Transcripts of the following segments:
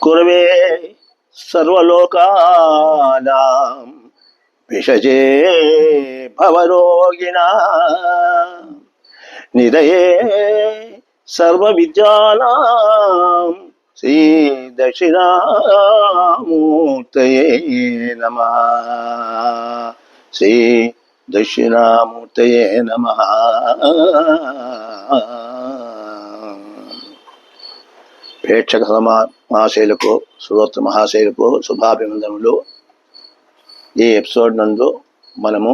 కుర్వే సర్వలోకానాం విషజే భవరోగిణా నిదయే సర్వవిద్యానాం శ్రీ దక్షిణామూర్తయే నమః. శ్రీ దక్షిణామూర్తయే నమః. ప్రేక్షక మహాశైలకు, శ్రోతృ మహాశైలకు శుభాభివందనములు. ఈ ఎపిసోడ్ నందు మనము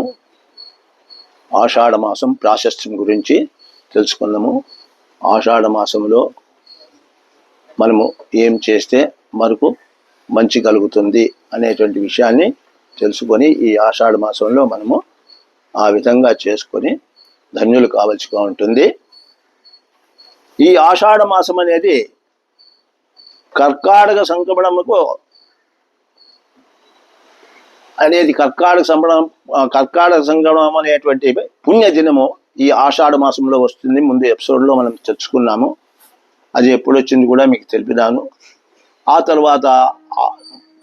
ఆషాఢ మాసం ప్రాశస్త్యం గురించి తెలుసుకుందాము. ఆషాఢ మాసంలో మనము ఏం చేస్తే మనకు మంచి కలుగుతుంది అనేటువంటి విషయాన్ని తెలుసుకొని ఈ ఆషాఢ మాసంలో మనము ఆ విధంగా చేసుకొని ధన్యులు కావలసిగా ఉంటుంది. ఈ ఆషాఢ మాసం అనేది కర్కాటక సంక్రమణముకు అనేది కర్కాటక సంక్రమణం అనేటువంటి పుణ్యదినము ఈ ఆషాఢ మాసంలో వస్తుంది. ముందు ఎపిసోడ్లో మనం చర్చుకున్నాము. అది ఎప్పుడు వచ్చింది కూడా మీకు తెలిపినాను. ఆ తర్వాత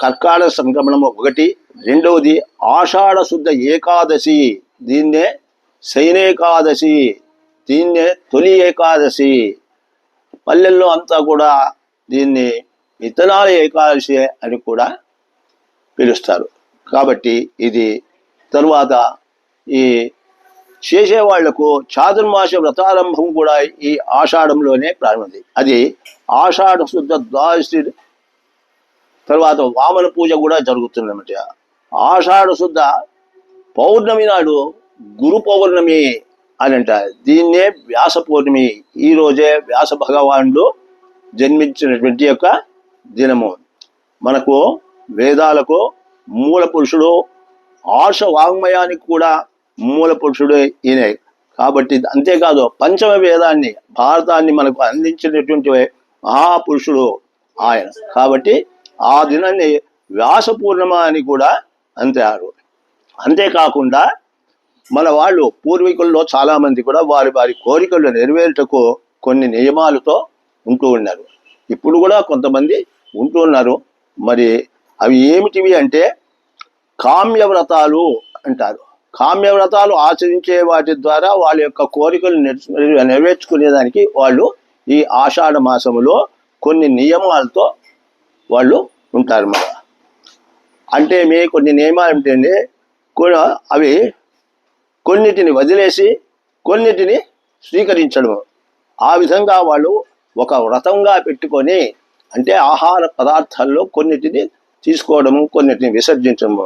కర్కాటక సంక్రమణము ఒకటి, రెండవది ఆషాఢ శుద్ధ ఏకాదశి, దీన్నే శయనేకాదశి, దీన్నే తొలి ఏకాదశి. పల్లెల్లో అంతా కూడా దీన్ని విత్తనాల ఏకాదశి అని కూడా పిలుస్తారు. కాబట్టి ఇది తరువాత ఈ చేసేవాళ్లకు చాతుర్మాస వ్రతారంభం కూడా ఈ ఆషాఢంలోనే ప్రారంభమైంది. అది ఆషాఢ శుద్ధ ద్వాదశి తర్వాత వామన పూజ కూడా జరుగుతుందన్నమాట. ఆషాఢ శుద్ధ పౌర్ణమి నాడు గురు పౌర్ణమి అని అంటారు. దీన్నే వ్యాస పౌర్ణమి. ఈ రోజే వ్యాస భగవానుడు జన్మించినటువంటి యొక్క దినము. మనకు వేదాలకు మూల పురుషుడు, ఆర్ష వాంగ్మయానికి కూడా మూల పురుషుడు ఈయన. కాబట్టి అంతేకాదు పంచమ వేదాన్ని, భారతాన్ని మనకు అందించినటువంటి మహాపురుషుడు ఆయన. కాబట్టి ఆ దినాన్ని వ్యాస పూర్ణిమ అని కూడా అంటారు. అంతేకాకుండా మన వాళ్ళు పూర్వీకుల్లో చాలామంది కూడా వారి వారి కోరికలు నెరవేరుటకు కొన్ని నియమాలతో ఉంటూ ఉన్నారు. ఇప్పుడు కూడా కొంతమంది ఉంటూ ఉన్నారు. మరి అవి ఏమిటివి అంటే కామ్యవ్రతాలు అంటారు. కామ్యవ్రతాలు ఆచరించే వాటి ద్వారా వాళ్ళ యొక్క కోరికలు నెరవేర్చుకునేదానికి వాళ్ళు ఈ ఆషాఢ మాసములో కొన్ని నియమాలతో వాళ్ళు ఉంటారు. మన అంటే కొన్ని నియమాలు ఏంటంటే అవి కొన్నిటిని వదిలేసి కొన్నిటిని స్వీకరించడం. ఆ విధంగా వాళ్ళు ఒక వ్రతంగా పెట్టుకొని, అంటే ఆహార పదార్థాల్లో కొన్నిటిని తీసుకోవడము, కొన్నిటిని విసర్జించడము,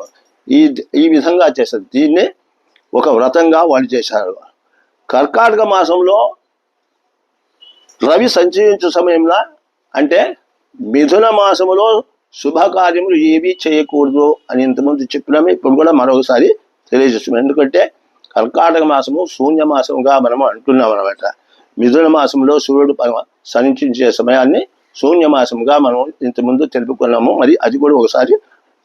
ఈ విధంగా చేస్తారు. దీన్ని ఒక వ్రతంగా వాళ్ళు చేశారు. కర్కాటక మాసంలో రవి సంచరించే సమయంలో, అంటే మిథున మాసములో శుభకార్యములు ఏవి చేయకూడదు అని ఇంతకుముందు చెప్పినాము. ఇప్పుడు కూడా మరొకసారి తెలియజేస్తున్నాం. ఎందుకంటే కర్కాటక మాసము శూన్య మాసముగా మనము అంటున్నాం అనమాట. మిథున మాసంలో సూర్యుడు సంచరించే సమయాన్ని శూన్యమాసంగా మనం ఇంతకుముందు తెలుపుకున్నాము. మరి అది కూడా ఒకసారి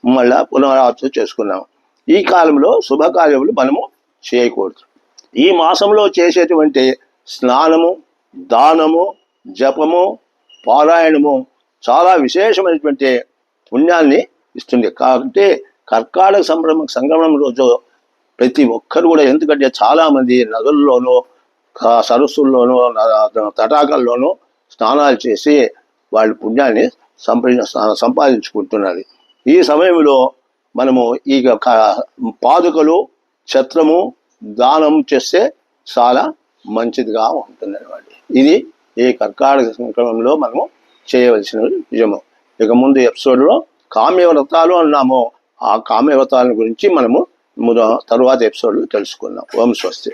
మళ్ళా పునరావృతం చేసుకున్నాము. ఈ కాలంలో శుభకార్యములు మనము చేయకూడదు. ఈ మాసంలో చేసేటువంటి స్నానము, దానము, జపము, పారాయణము చాలా విశేషమైనటువంటి పుణ్యాన్ని ఇస్తుంది. కాబట్టి కర్కాటక సంక్రమణం రోజు ప్రతి ఒక్కరు కూడా, ఎందుకంటే చాలామంది నదుల్లోనూ సరస్సుల్లోనూ తటాకల్లోనూ స్నానాలు చేసి వాళ్ళు పుణ్యాన్ని సంపాదించుకుంటున్నారు. ఈ సమయంలో మనము ఈ పాదుకలు, ఛత్రము దానం చేస్తే చాలా మంచిదిగా ఉంటుంది అన్నమాట. ఇది ఈ కర్కాటక సంక్రమణంలో మనము చేయవలసిన నిజము. ఇక ముందు ఎపిసోడ్లో కామ్యవ్రతాలు అన్నాము. ఆ కామ్యవ్రతాల గురించి మనము తరువాత ఎపిసోడ్లో తెలుసుకుందాం. ఓం స్వస్తి.